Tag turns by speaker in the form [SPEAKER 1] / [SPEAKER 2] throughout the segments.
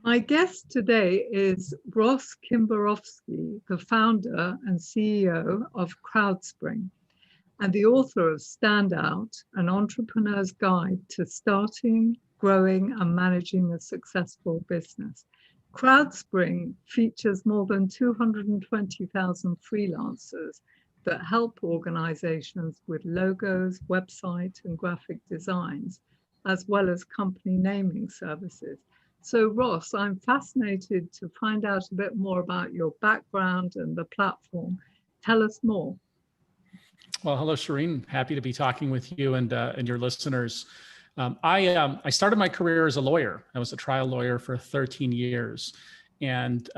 [SPEAKER 1] My guest today is Ross Kimbarovsky, the founder and CEO of Crowdspring, and the author of Stand Out, an entrepreneur's guide to starting, growing, and managing a successful business. Crowdspring features more than 220,000 freelancers that help organizations with logos, website, and graphic designs, as well as company naming services. So Ross, I'm fascinated to find out a bit more about your background and the platform. Tell us more.
[SPEAKER 2] Well, hello, Shireen. Happy to be talking with you and your listeners. I started my career as a lawyer. I was a trial lawyer for 13 years. And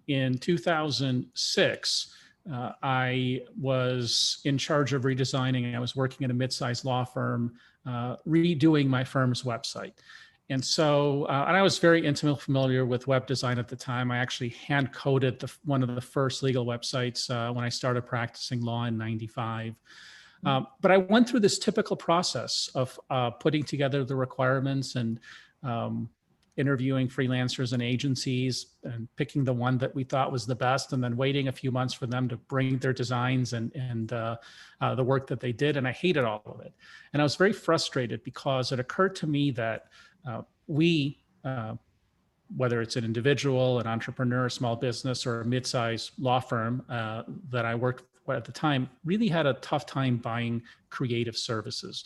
[SPEAKER 2] in 2006, I was in charge of redesigning. I was working at a mid-sized law firm, redoing my firm's website. And so, and I was very intimately familiar with web design at the time. I actually hand coded one of the first legal websites when I started practicing law in '95. But I went through this typical process of putting together the requirements and interviewing freelancers and agencies and picking the one that we thought was the best, and then waiting a few months for them to bring their designs and the work that they did. And I hated all of it. And I was very frustrated because it occurred to me that whether it's an individual, an entrepreneur, a small business, or a mid-sized law firm that I worked for at the time, really had a tough time buying creative services.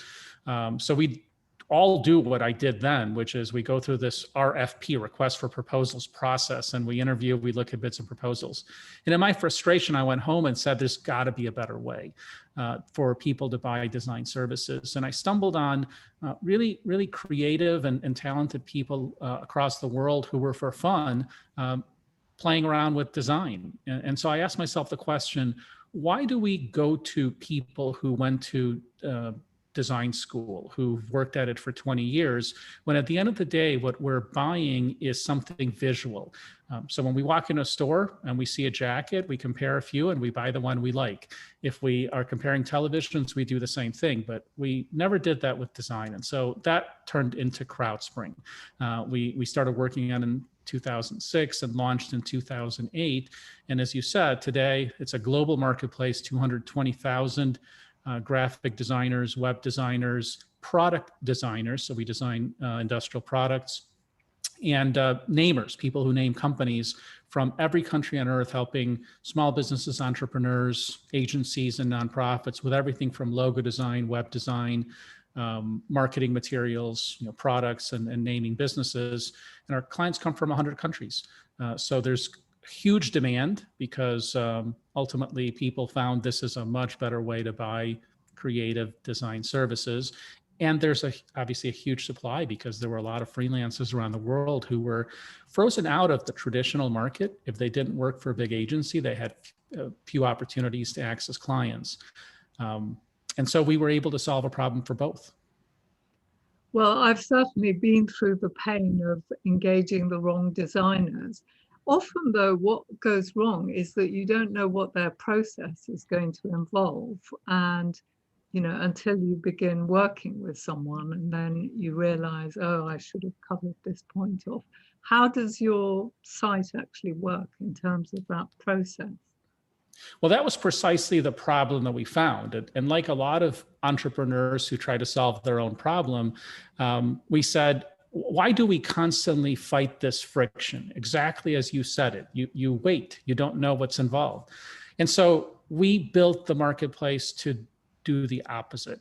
[SPEAKER 2] So we all do what I did then, which is we go through this RFP, request for proposals process, and we interview, we look at bids and proposals. And in my frustration, I went home and said, there's got to be a better way for people to buy design services. And I stumbled on really, really creative and talented people across the world who were, for fun, playing around with design. And so I asked myself the question, why do we go to people who went to design school, who've worked at it for 20 years, when at the end of the day, what we're buying is something visual? So when we walk in a store and we see a jacket, we compare a few and we buy the one we like. If we are comparing televisions, we do the same thing, but we never did that with design. And so that turned into Crowdspring. We started working on it in 2006 and launched in 2008. And as you said, today it's a global marketplace, 220,000 graphic designers, web designers, product designers. So we design industrial products, and namers, people who name companies from every country on earth, helping small businesses, entrepreneurs, agencies, and nonprofits with everything from logo design, web design, marketing materials, products, and naming businesses. And our clients come from 100 countries. So there's huge demand because ultimately people found this is a much better way to buy creative design services. And there's obviously a huge supply because there were a lot of freelancers around the world who were frozen out of the traditional market. If they didn't work for a big agency, they had few opportunities to access clients. And so we were able to solve a problem for both.
[SPEAKER 1] Well, I've certainly been through the pain of engaging the wrong designers. Often, though, what goes wrong is that you don't know what their process is going to involve. And, until you begin working with someone and then you realize, oh, I should have covered this point off. How does your site actually work in terms of that process?
[SPEAKER 2] Well, that was precisely the problem that we found. And like a lot of entrepreneurs who try to solve their own problem, we said, why do we constantly fight this friction? Exactly as you said it. You wait, you don't know what's involved. And so we built the marketplace to do the opposite.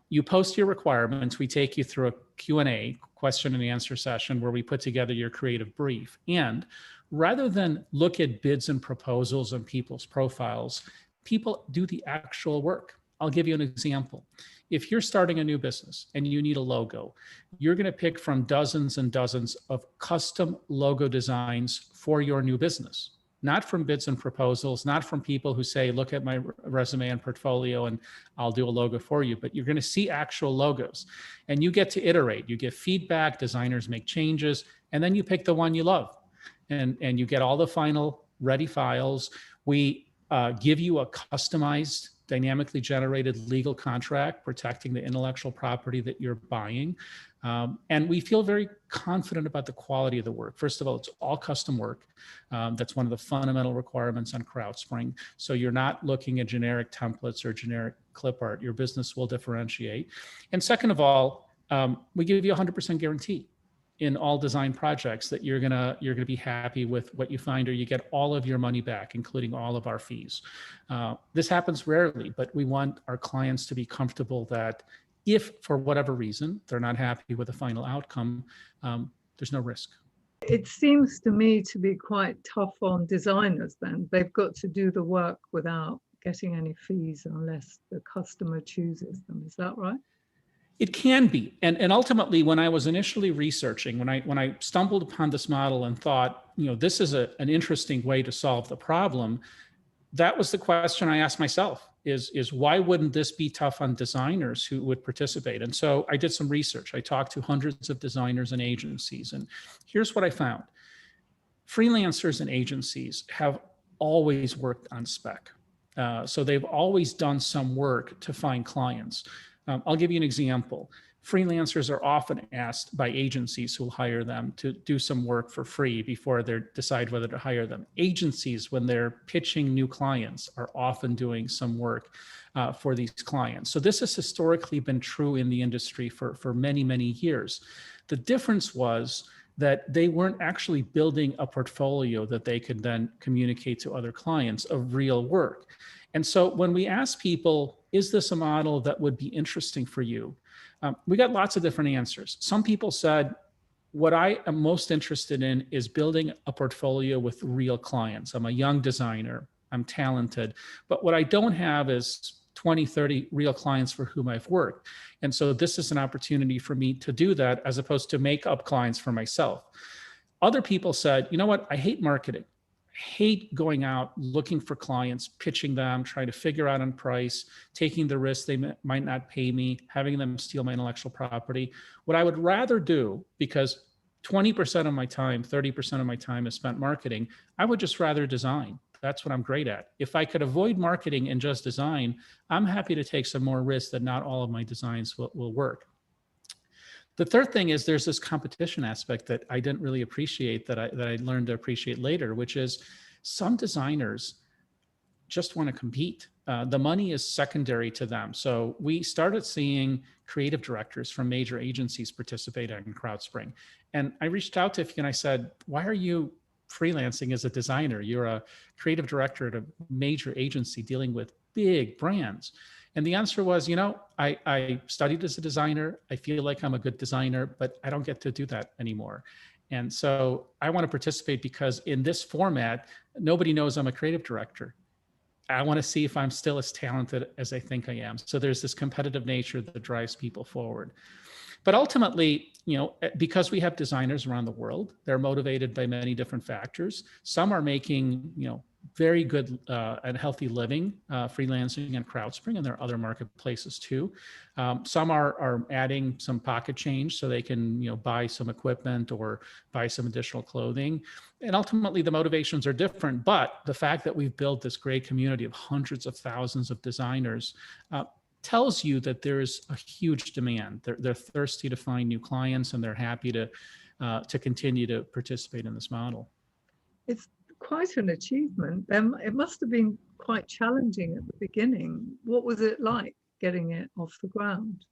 [SPEAKER 2] You post your requirements, we take you through a Q&A, question and answer session, where we put together your creative brief. And rather than look at bids and proposals and people's profiles, people do the actual work. I'll give you an example. If you're starting a new business and you need a logo, you're going to pick from dozens and dozens of custom logo designs for your new business, not from bids and proposals, not from people who say, look at my resume and portfolio and I'll do a logo for you, but you're going to see actual logos and you get to iterate, you get feedback, designers make changes, and then you pick the one you love and you get all the final ready files. We give you a customized, dynamically generated legal contract protecting the intellectual property that you're buying. And we feel very confident about the quality of the work. First of all, it's all custom work. That's one of the fundamental requirements on Crowdspring. So you're not looking at generic templates or generic clip art. Your business will differentiate. And second of all, we give you a 100% guarantee in all design projects that you're gonna be happy with what you find, or you get all of your money back, including all of our fees. This happens rarely, but we want our clients to be comfortable that if for whatever reason they're not happy with the final outcome, there's no risk.
[SPEAKER 1] It seems to me to be quite tough on designers then. They've got to do the work without getting any fees unless the customer chooses them. Is that right?
[SPEAKER 2] It can be. And ultimately, when I was initially researching, when I stumbled upon this model and thought, this is an interesting way to solve the problem, that was the question I asked myself, is why wouldn't this be tough on designers who would participate? And so I did some research. I talked to hundreds of designers and agencies. And here's what I found. Freelancers and agencies have always worked on spec. So they've always done some work to find clients. I'll give you an example. Freelancers are often asked by agencies who will hire them to do some work for free before they decide whether to hire them. Agencies, when they're pitching new clients, are often doing some work for these clients. So this has historically been true in the industry for many, many years. The difference was that they weren't actually building a portfolio that they could then communicate to other clients of real work. And so when we ask people, is this a model that would be interesting for you? We got lots of different answers. Some people said, what I am most interested in is building a portfolio with real clients. I'm a young designer, I'm talented, but what I don't have is 20, 30 real clients for whom I've worked. And so this is an opportunity for me to do that as opposed to make up clients for myself. Other people said, you know what, I hate marketing. Hate going out, looking for clients, pitching them, trying to figure out on price, taking the risk they might not pay me, having them steal my intellectual property. What I would rather do, because 20% of my time, 30% of my time is spent marketing, I would just rather design. That's what I'm great at. If I could avoid marketing and just design, I'm happy to take some more risks that not all of my designs will work. The third thing is there's this competition aspect that I didn't really appreciate that I learned to appreciate later, which is some designers just want to compete. The money is secondary to them. So we started seeing creative directors from major agencies participate in Crowdspring. And I reached out to Ify and I said, why are you freelancing as a designer? You're a creative director at a major agency dealing with big brands. And the answer was, I studied as a designer. I feel like I'm a good designer, but I don't get to do that anymore. And so I want to participate because in this format, nobody knows I'm a creative director. I want to see if I'm still as talented as I think I am. So there's this competitive nature that drives people forward. But ultimately, because we have designers around the world, they're motivated by many different factors. Some are making, very good and healthy living, freelancing and Crowdspring, and there are other marketplaces too. Some are adding some pocket change so they can buy some equipment or buy some additional clothing. And ultimately the motivations are different, but the fact that we've built this great community of hundreds of thousands of designers tells you that there is a huge demand. They're thirsty to find new clients, and they're happy to continue to participate in this model.
[SPEAKER 1] It's quite an achievement. It must have been quite challenging at the beginning. What was it like getting it off the ground?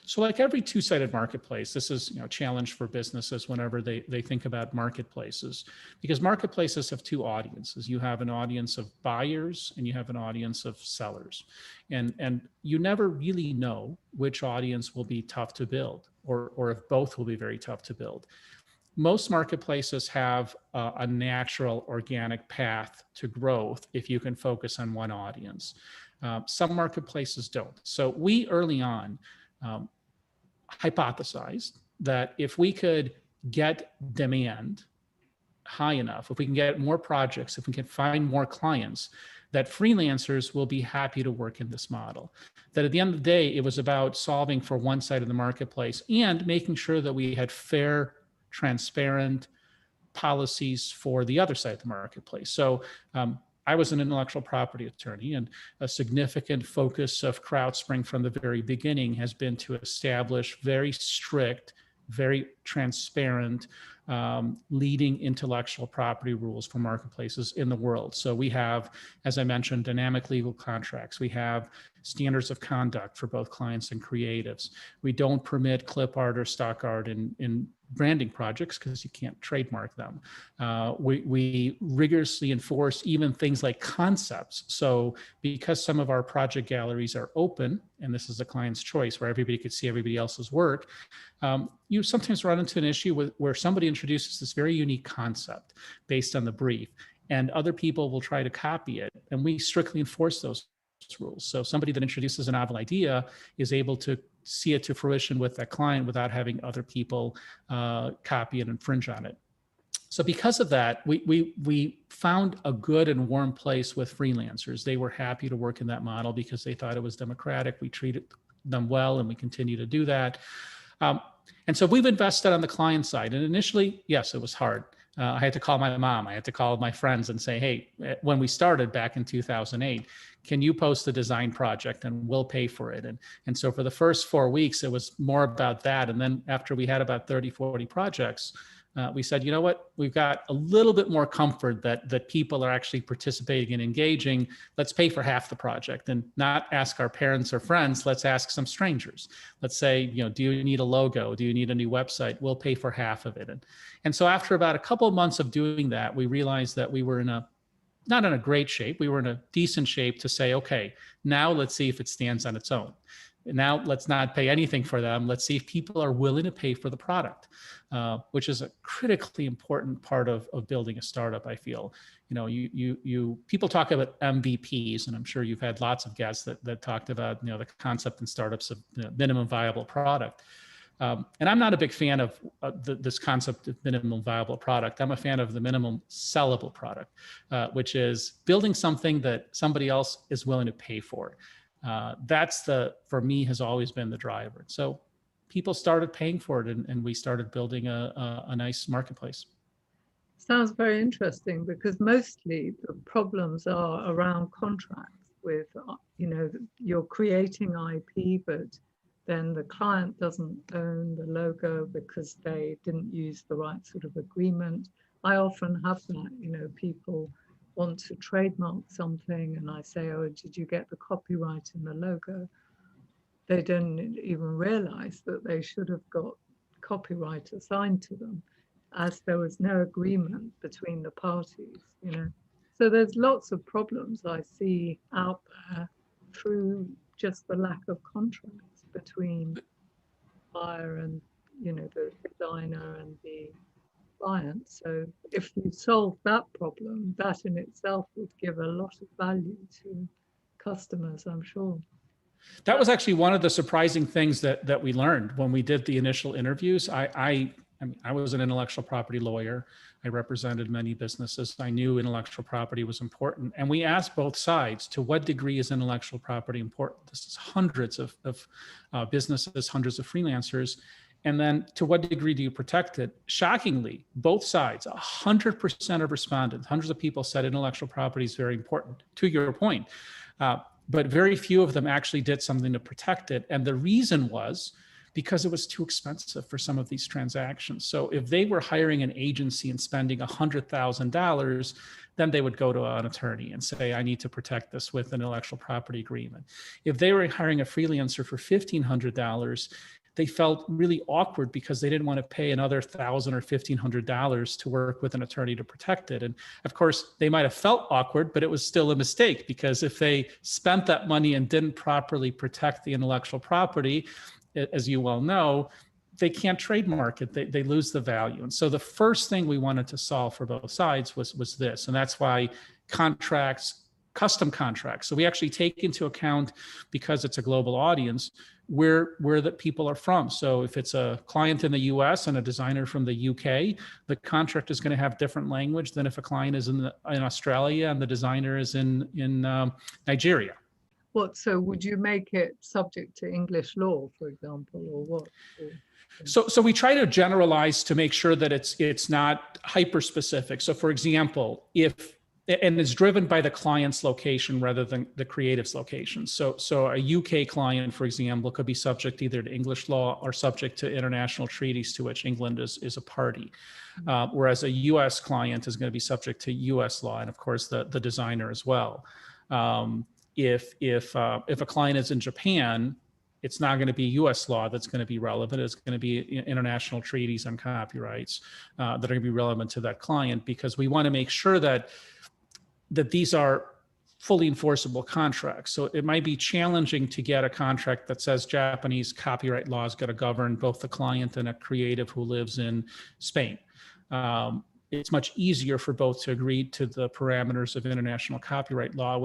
[SPEAKER 2] So like every two-sided marketplace, this is a challenge for businesses whenever they think about marketplaces, because marketplaces have two audiences. You have an audience of buyers and you have an audience of sellers. And you never really know which audience will be tough to build or if both will be very tough to build. Most marketplaces have a natural organic path to growth if you can focus on one audience. Some marketplaces don't. So we early on hypothesized that if we could get demand high enough, if we can get more projects, if we can find more clients, that freelancers will be happy to work in this model. That at the end of the day, it was about solving for one side of the marketplace and making sure that we had fair, transparent policies for the other side of the marketplace. So I was an intellectual property attorney, and a significant focus of Crowdspring from the very beginning has been to establish very strict, very transparent, leading intellectual property rules for marketplaces in the world. So we have, as I mentioned, dynamic legal contracts. We have standards of conduct for both clients and creatives. We don't permit clip art or stock art in branding projects because you can't trademark them. We rigorously enforce even things like concepts. So because some of our project galleries are open, and this is the client's choice where everybody could see everybody else's work, you sometimes run into an issue where somebody introduces this very unique concept based on the brief, and other people will try to copy it, and we strictly enforce those rules. So somebody that introduces a novel idea is able to see it to fruition with that client without having other people copy and infringe on it. So because of that, we found a good and warm place with freelancers. They were happy to work in that model because they thought it was democratic. We treated them well, and we continue to do that. And so we've invested on the client side. And initially, yes, it was hard. I had to call my mom. I had to call my friends and say, hey, when we started back in 2008, can you post a design project and we'll pay for it? And so for the first 4 weeks, it was more about that. And then after we had about 30, 40 projects, we said, you know what, we've got a little bit more comfort that people are actually participating and engaging. Let's pay for half the project and not ask our parents or friends. Let's ask some strangers. Let's say, do you need a logo? Do you need a new website? We'll pay for half of it. And so after about a couple of months of doing that, we realized that we were not in a great shape. We were in a decent shape to say, okay, now let's see if it stands on its own. Now let's not pay anything for them. Let's see if people are willing to pay for the product, which is a critically important part of building a startup. I feel, people talk about MVPs, and I'm sure you've had lots of guests that talked about, the concept in startups of minimum viable product. And I'm not a big fan of this concept of minimum viable product. I'm a fan of the minimum sellable product, which is building something that somebody else is willing to pay for. That's for me, has always been the driver. So people started paying for it, and we started building a nice marketplace.
[SPEAKER 1] Sounds very interesting, because mostly the problems are around contracts with, you're creating IP, but then the client doesn't own the logo because they didn't use the right sort of agreement. I often have that, people want to trademark something and I say, oh, did you get the copyright in the logo? They didn't even realize that they should have got copyright assigned to them, as there was no agreement between the parties, So there's lots of problems I see out there through just the lack of contracts between buyer and, the designer and the client. So if you solve that problem, that in itself would give a lot of value to customers, I'm sure.
[SPEAKER 2] That was actually one of the surprising things that we learned when we did the initial interviews. I was an intellectual property lawyer. I represented many businesses. I knew intellectual property was important. And we asked both sides, to what degree is intellectual property important? This is hundreds of businesses, hundreds of freelancers. And then, to what degree do you protect it? Shockingly, both sides, 100% of respondents, hundreds of people said intellectual property is very important, to your point. But very few of them actually did something to protect it. And the reason was because it was too expensive for some of these transactions. So if they were hiring an agency and spending $100,000, then they would go to an attorney and say, I need to protect this with an intellectual property agreement. If they were hiring a freelancer for $1,500, they felt really awkward because they didn't want to pay another $1,000 or $1,500 to work with an attorney to protect it. And of course, they might have felt awkward, but it was still a mistake, because if they spent that money and didn't properly protect the intellectual property, as you well know, they can't trademark it. They lose the value. And so the first thing we wanted to solve for both sides was this. And that's why contracts, custom contracts. So we actually take into account, because it's a global audience, where the people are from. So if it's a client in the US and a designer from the UK, the contract is going to have different language than if a client is in Australia and the designer is in Nigeria.
[SPEAKER 1] So would you make it subject to English law, for example, or what?
[SPEAKER 2] So we try to generalize to make sure that it's not hyper specific. So for example, if and it's driven by the client's location rather than the creative's location. So a UK client, for example, could be subject either to English law or subject to international treaties to which England is a party. Whereas a US client is going to be subject to US law, and of course the designer as well. If a client is in Japan, it's not going to be US law that's going to be relevant. It's going to be international treaties on copyrights that are going to be relevant to that client, because we want to make sure that these are fully enforceable contracts. So it might be challenging to get a contract that says Japanese copyright law is going to govern both the client and a creative who lives in Spain. It's much easier for both to agree to the parameters of international copyright law,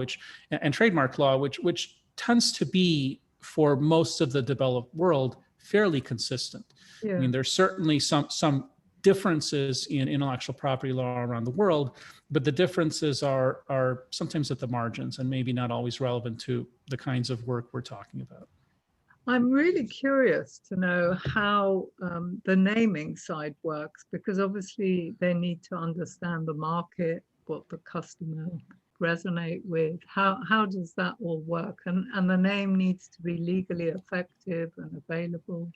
[SPEAKER 2] and trademark law, which tends to be, for most of the developed world, fairly consistent. Yeah. I mean, there's certainly some differences in intellectual property law around the world, but the differences are sometimes at the margins and maybe not always relevant to the kinds of work we're talking about.
[SPEAKER 1] I'm really curious to know how the naming side works, because obviously they need to understand the market, what the customer resonate with. How does that all work? And the name needs to be legally effective and available.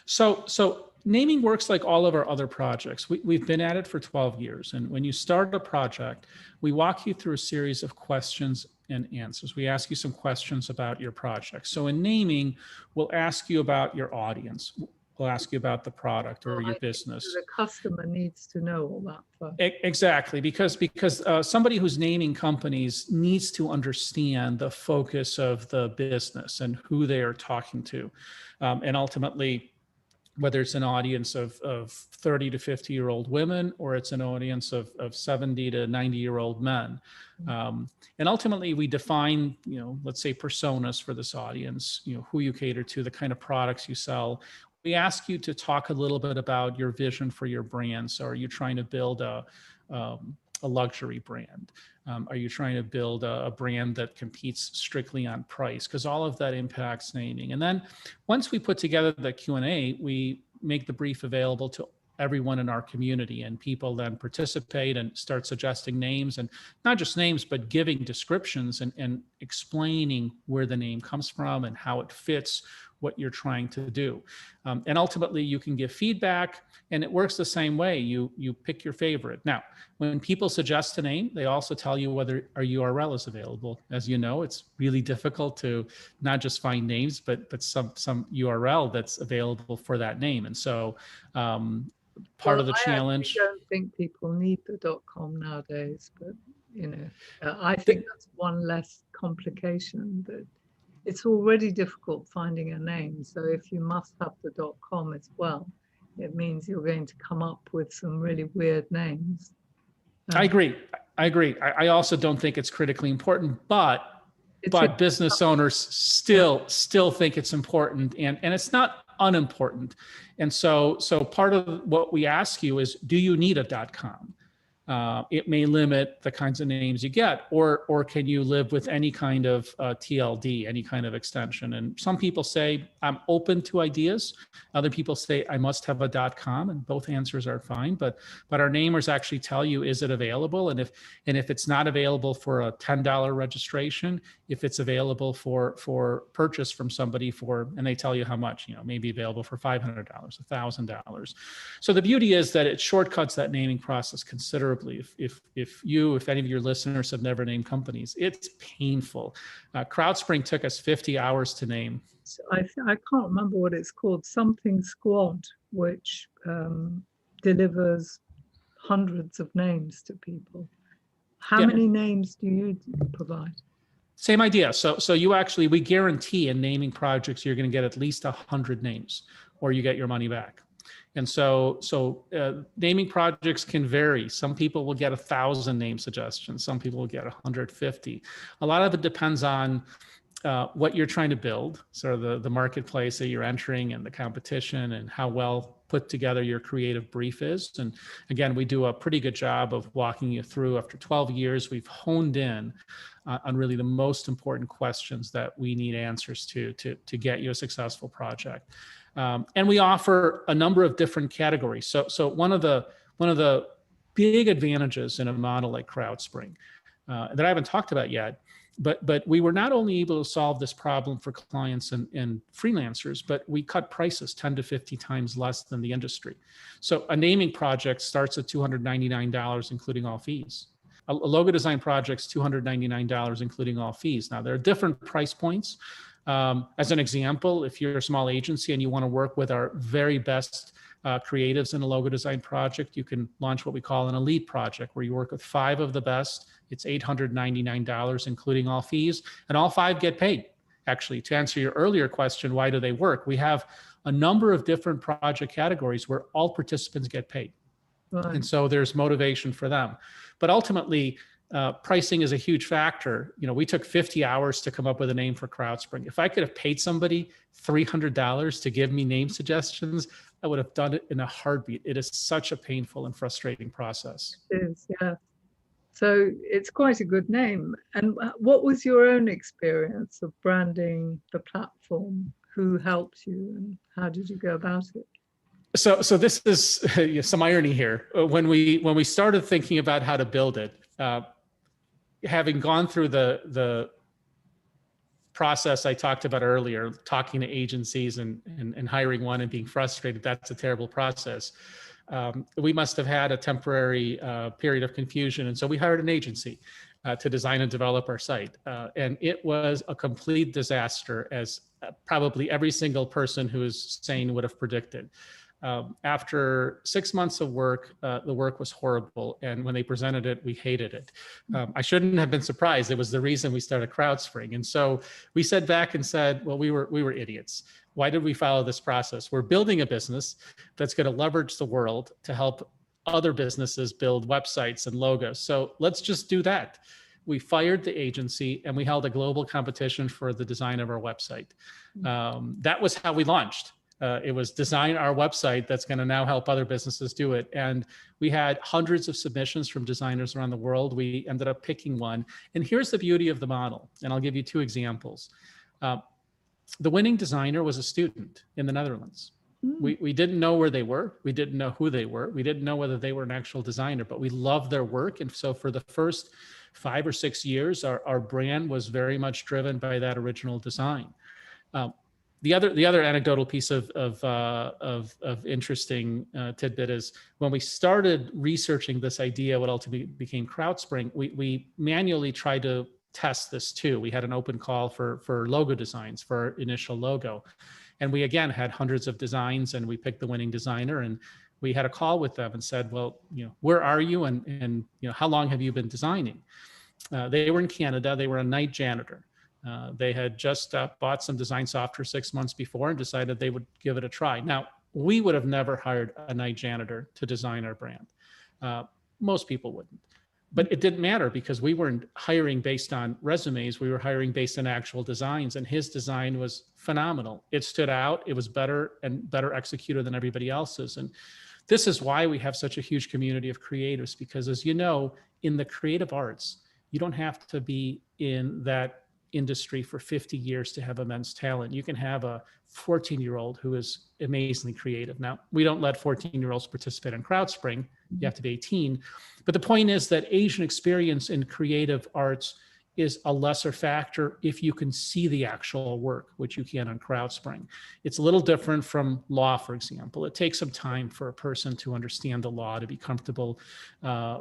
[SPEAKER 2] So naming works like all of our other projects. We've been at it for 12 years. And when you start a project, we walk you through a series of questions and answers. We ask you some questions about your project. So in naming, we'll ask you about your audience. We'll ask you about the product or your business.
[SPEAKER 1] The customer needs to know all that first.
[SPEAKER 2] Exactly, because somebody who's naming companies needs to understand the focus of the business and who they are talking to. And ultimately, whether it's an audience of 30 to 50-year-old women, or it's an audience of 70 to 90-year-old men. And ultimately we define, let's say personas for this audience, who you cater to, the kind of products you sell. We ask you to talk a little bit about your vision for your brand. So are you trying to build a luxury brand? Are you trying to build a brand that competes strictly on price? Because all of that impacts naming. And then once we put together the Q&A, we make the brief available to everyone in our community, and people then participate and start suggesting names, and not just names, but giving descriptions and explaining where the name comes from and how it fits what you're trying to do. And ultimately you can give feedback, and it works the same way. You pick your favorite. Now, when people suggest a name, they also tell you whether our URL is available. As you know, it's really difficult to not just find names, but some URL that's available for that name. And so part of the challenge.
[SPEAKER 1] I don't think people need the .com nowadays, but I think that's one less complication. That it's already difficult finding a name. So if you must have the .com as well, it means you're going to come up with some really weird names. I
[SPEAKER 2] agree. I also don't think it's critically important, but business owners still think it's important, and it's not unimportant. And so part of what we ask you is, do you need a .com? It may limit the kinds of names you get, or can you live with any kind of TLD, any kind of extension? And some people say, I'm open to ideas. Other people say, I must have a .com, and both answers are fine. But our namers actually tell you, is it available? And if it's not available for a $10 registration, if it's available for purchase from somebody and they tell you how much, maybe available for $500, $1,000. So the beauty is that it shortcuts that naming process considerably. If any of your listeners have never named companies, it's painful. Crowdspring took us 50 hours to name.
[SPEAKER 1] So I can't remember what it's called, something squad, which delivers hundreds of names to people. How many names do you provide?
[SPEAKER 2] Same idea. So we guarantee in naming projects, you're going to get at least 100 names, or you get your money back. And so naming projects can vary. Some people will get 1,000 name suggestions. Some people will get 150. A lot of it depends on what you're trying to build, sort of the marketplace that you're entering and the competition, and how well put together your creative brief is. And again, we do a pretty good job of walking you through. After 12 years, we've honed in on really the most important questions that we need answers to get you a successful project. And we offer a number of different categories. So one of the big advantages in a model like Crowdspring that I haven't talked about yet. But we were not only able to solve this problem for clients and freelancers, but we cut prices 10 to 50 times less than the industry. So a naming project starts at $299, including all fees. A logo design project's $299, including all fees. Now, there are different price points. As an example, if you're a small agency and you want to work with our very best creatives in a logo design project, you can launch what we call an elite project, where you work with 5 of the best. It's $899, including all fees, and all 5 get paid. Actually, to answer your earlier question, why do they work? We have a number of different project categories where all participants get paid. Right. And so there's motivation for them. But ultimately, pricing is a huge factor. We took 50 hours to come up with a name for Crowdspring. If I could have paid somebody $300 to give me name suggestions, I would have done it in a heartbeat. It is such a painful and frustrating process.
[SPEAKER 1] It is, yeah. So it's quite a good name. And what was your own experience of branding the platform? Who helped you and how did you go about it?
[SPEAKER 2] So this is some irony here. When we started thinking about how to build it, having gone through the process I talked about earlier, talking to agencies and hiring one and being frustrated, that's a terrible process. We must have had a temporary period of confusion. And so we hired an agency to design and develop our site. And it was a complete disaster, as probably every single person who is sane would have predicted. After 6 months of work, the work was horrible. And when they presented it, we hated it. I shouldn't have been surprised. It was the reason we started Crowdspring. And so we sat back and said, well, we were idiots. Why did we follow this process? We're building a business that's going to leverage the world to help other businesses build websites and logos. So let's just do that. We fired the agency and we held a global competition for the design of our website. That was how we launched. It was design our website that's going to now help other businesses do it. And we had hundreds of submissions from designers around the world. We ended up picking one. And here's the beauty of the model. And I'll give you 2 examples. The winning designer was a student in the Netherlands. We didn't know where they were. We didn't know who they were. We didn't know whether they were an actual designer, but we loved their work. And so for the first 5 or 6 years, our brand was very much driven by that original design. The other anecdotal piece of interesting tidbit is when we started researching this idea, what ultimately became Crowdspring, we manually tried to test this too. We had an open call for logo designs for our initial logo. And we, again, had hundreds of designs and we picked the winning designer and we had a call with them and said, well, where are you? And how long have you been designing? They were in Canada. They were a night janitor. They had just bought some design software 6 months before and decided they would give it a try. Now, we would have never hired a night janitor to design our brand. Most people wouldn't. But it didn't matter because we weren't hiring based on resumes. We were hiring based on actual designs, and his design was phenomenal. It stood out. It was better and better executed than everybody else's. And this is why we have such a huge community of creatives, because as you know, in the creative arts, you don't have to be in that industry for 50 years to have immense talent. You can have a 14-year-old who is amazingly creative. Now, we don't let 14-year-olds participate in Crowdspring. You have to be 18. But the point is that Asian experience in creative arts is a lesser factor if you can see the actual work, which you can on Crowdspring. It's a little different from law, for example. It takes some time for a person to understand the law, to be comfortable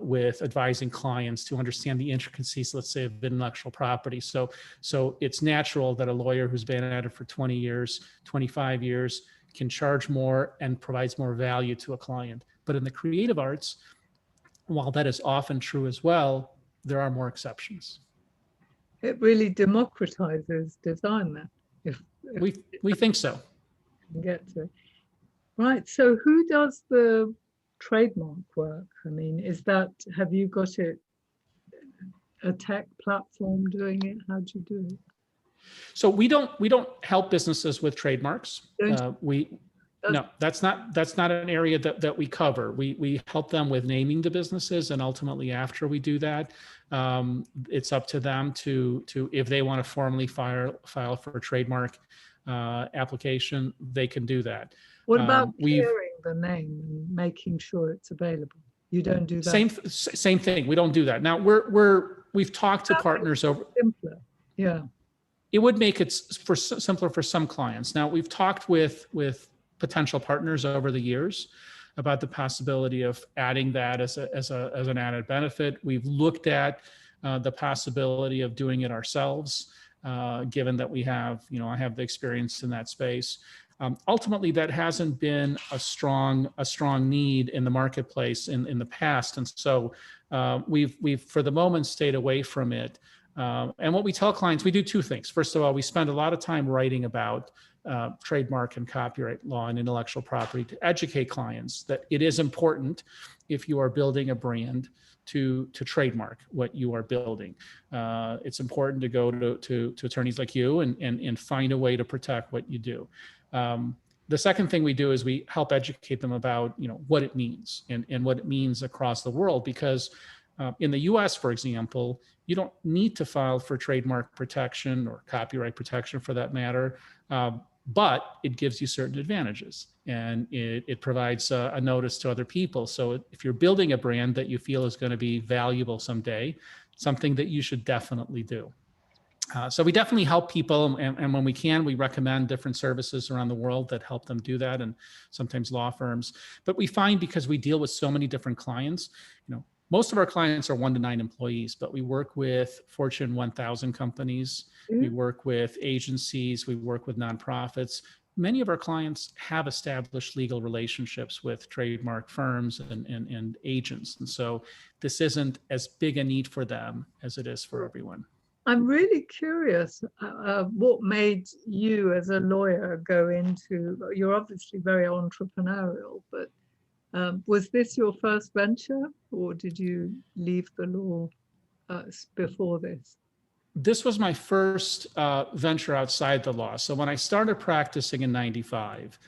[SPEAKER 2] with advising clients, to understand the intricacies, let's say, of intellectual property. So it's natural that a lawyer who's been at it for 20 years, 25 years, can charge more and provides more value to a client. But in the creative arts, while that is often true as well, there are more exceptions.
[SPEAKER 1] It really democratizes design then. If
[SPEAKER 2] we think so.
[SPEAKER 1] Get to. Right. So who does the trademark work? I mean, have you got a tech platform doing it? How do you do it?
[SPEAKER 2] So we don't help businesses with trademarks. No, that's not an area that we cover. We help them with naming the businesses, and ultimately after we do that, it's up to them to if they want to formally file for a trademark application, they can do that.
[SPEAKER 1] What about clearing the name and making sure it's available? You don't do that.
[SPEAKER 2] Same thing. We don't do that. Now we've talked to partners over.
[SPEAKER 1] Simpler. Yeah.
[SPEAKER 2] It would make it simpler for some clients. Now we've talked with potential partners over the years about the possibility of adding that as an added benefit. We've looked at the possibility of doing it ourselves, given that we have, I have the experience in that space. Ultimately, that hasn't been a strong need in the marketplace in the past, and so we've for the moment stayed away from it. And what we tell clients, we do two things. First of all, we spend a lot of time writing about trademark and copyright law and intellectual property to educate clients that it is important, if you are building a brand, to trademark what you are building. It's important to go to attorneys like you and find a way to protect what you do. The second thing we do is we help educate them about what it means and what it means across the world, because in the US, for example, you don't need to file for trademark protection or copyright protection for that matter, but it gives you certain advantages, and it provides a notice to other people. So if you're building a brand that you feel is going to be valuable someday, something that you should definitely do. So we definitely help people, and when we can, we recommend different services around the world that help them do that, and sometimes law firms. But we find, because we deal with so many different clients, most of our clients are 1 to 9 employees, but we work with Fortune 1000 companies. Mm-hmm. We work with agencies. We work with nonprofits. Many of our clients have established legal relationships with trademark firms and agents. And so this isn't as big a need for them as it is for everyone.
[SPEAKER 1] I'm really curious what made you as a lawyer go into, you're obviously very entrepreneurial, but was this your first venture, or did you leave the law before this?
[SPEAKER 2] This was my first venture outside the law. So when I started practicing in '95,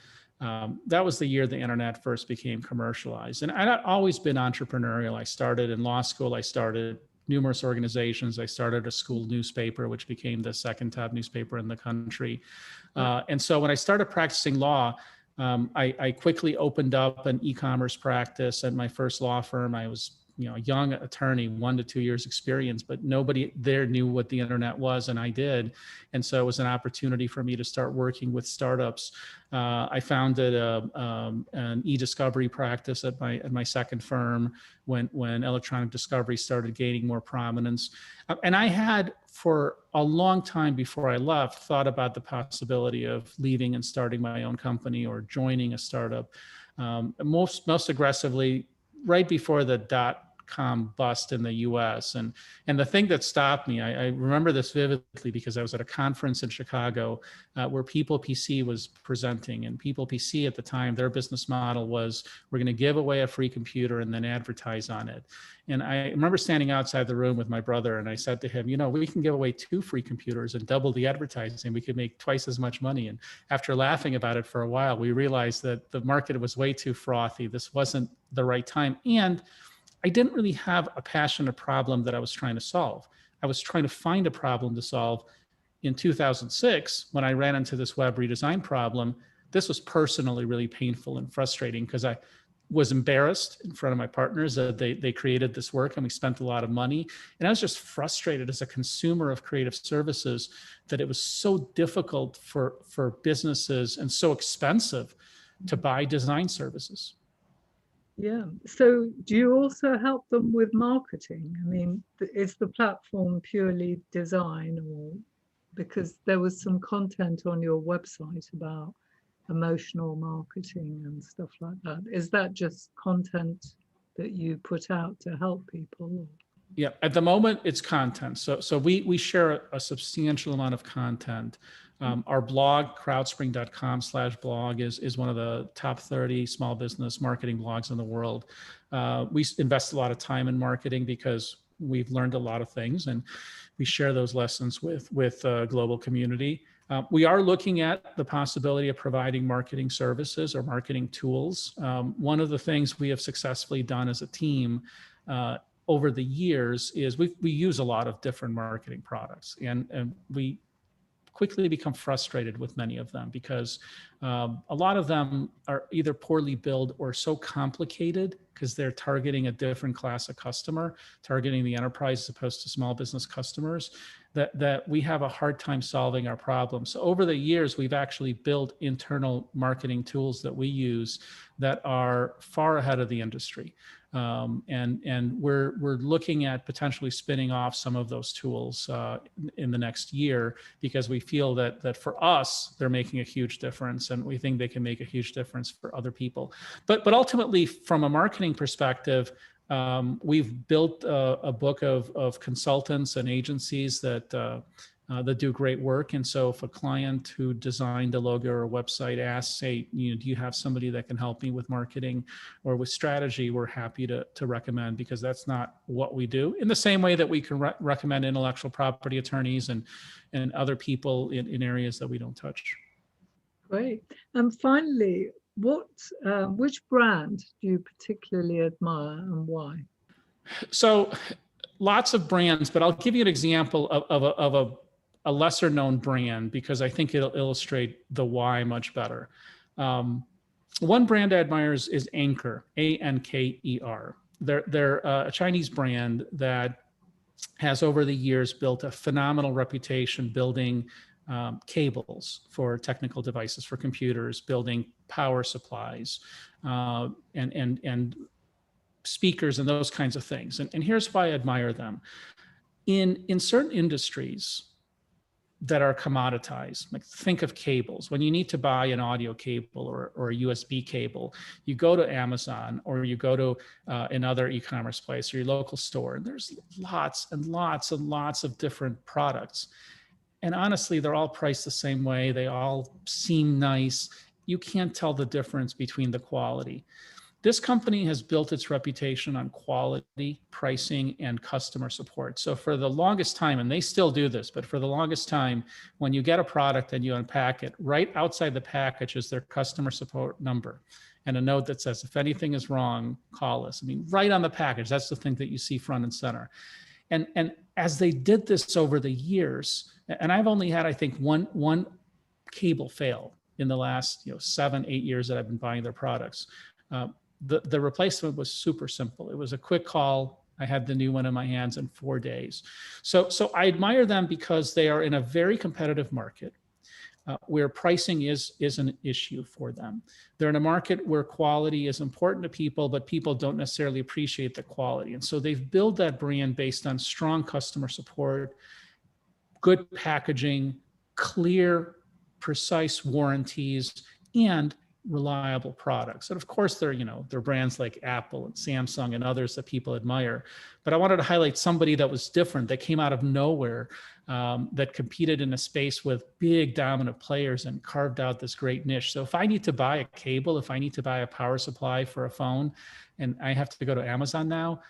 [SPEAKER 2] that was the year the internet first became commercialized. And I'd always been entrepreneurial. I started in law school. I started numerous organizations. I started a school newspaper, which became the second top newspaper in the country. And so when I started practicing law, I quickly opened up an e-commerce practice at my first law firm. I was, a young attorney, 1 to 2 years experience, but nobody there knew what the internet was, and I did. And so it was an opportunity for me to start working with startups. I founded an e-discovery practice at my second firm when electronic discovery started gaining more prominence. And I had, for a long time before I left, thought about the possibility of leaving and starting my own company or joining a startup. Most aggressively right before the dot-com bust in the US. And the thing that stopped me, I remember this vividly because I was at a conference in Chicago where People PC was presenting. And People PC at the time, their business model was, we're going to give away a free computer and then advertise on it. And I remember standing outside the room with my brother, and I said to him, we can give away 2 free computers and double the advertising. We could make twice as much money. And after laughing about it for a while, we realized that the market was way too frothy. This wasn't the right time. And I didn't really have a passionate problem that I was trying to solve. I was trying to find a problem to solve. In 2006, when I ran into this web redesign problem, this was personally really painful and frustrating because I was embarrassed in front of my partners that they created this work and we spent a lot of money. And I was just frustrated as a consumer of creative services that it was so difficult for businesses and so expensive to buy design services.
[SPEAKER 1] Yeah. So do you also help them with marketing? I mean, is the platform purely design, or because there was some content on your website about emotional marketing and stuff like that? Is that just content that you put out to help people?
[SPEAKER 2] Yeah, at the moment it's content. So we share a substantial amount of content. Our blog, crowdspring.com/blog, is one of the top 30 small business marketing blogs in the world. We invest a lot of time in marketing because we've learned a lot of things, and we share those lessons with a global community. We are looking at the possibility of providing marketing services or marketing tools. One of the things we have successfully done as a team over the years is we use a lot of different marketing products, and we quickly become frustrated with many of them because a lot of them are either poorly built or so complicated because they're targeting a different class of customer, targeting the enterprise as opposed to small business customers, that we have a hard time solving our problems. So over the years, we've actually built internal marketing tools that we use that are far ahead of the industry. And we're looking at potentially spinning off some of those tools in the next year because we feel that for us, they're making a huge difference, and we think they can make a huge difference for other people. But ultimately, from a marketing perspective, we've built a book of consultants and agencies that do great work. And so if a client who designed a logo or a website asks, hey, do you have somebody that can help me with marketing or with strategy, we're happy to recommend, because that's not what we do. In the same way that we can recommend intellectual property attorneys and other people in areas that we don't touch.
[SPEAKER 1] Great. And finally, which brand do you particularly admire and why? So
[SPEAKER 2] lots of brands, but I'll give you an example of a lesser known brand because I think it'll illustrate the why much better. One brand I admire is Anker, Anker. They're a Chinese brand that has over the years built a phenomenal reputation building cables for technical devices, for computers, building power supplies, and speakers and those kinds of things. And here's why I admire them. In certain industries that are commoditized, like think of cables. When you need to buy an audio cable or a USB cable, you go to Amazon or you go to another e-commerce place or your local store, and there's lots and lots and lots of different products. And honestly, they're all priced the same way. They all seem nice. You can't tell the difference between the quality. This company has built its reputation on quality, pricing, and customer support. So for the longest time, and they still do this, but for the longest time, when you get a product and you unpack it, right outside the package is their customer support number and a note that says, if anything is wrong, call us. I mean, right on the package, that's the thing that you see front and center. And as they did this over the years, and I've only had, I think, one cable fail in the last 7-8 years that I've been buying their products. The replacement was super simple. It was a quick call. I had the new one in my hands in 4 days. So I admire them because they are in a very competitive market where pricing is an issue for them. They're in a market where quality is important to people, but people don't necessarily appreciate the quality. And so they've built that brand based on strong customer support, good packaging, clear, precise warranties, and reliable products. And of course, they're brands like Apple and Samsung and others that people admire. But I wanted to highlight somebody that was different, that came out of nowhere, that competed in a space with big dominant players and carved out this great niche. So if I need to buy a cable, if I need to buy a power supply for a phone, and I have to go to Amazon now,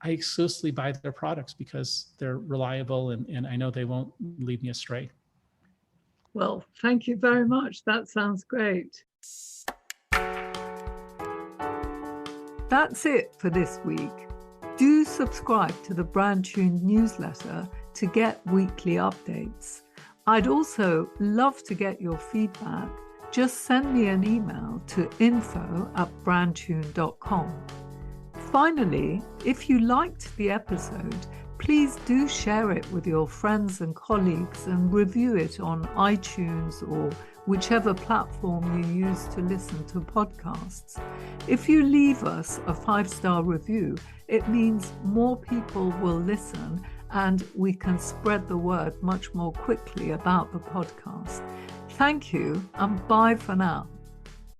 [SPEAKER 2] I exclusively buy their products because they're reliable and I know they won't lead me astray.
[SPEAKER 1] Well, thank you very much. That sounds great. That's it for this week. Do subscribe to the Brandtuned newsletter to get weekly updates. I'd also love to get your feedback. Just send me an email to info@brandtuned.com. Finally, if you liked the episode, please do share it with your friends and colleagues and review it on iTunes or whichever platform you use to listen to podcasts. If you leave us a 5-star review, it means more people will listen and we can spread the word much more quickly about the podcast. Thank you and bye for now.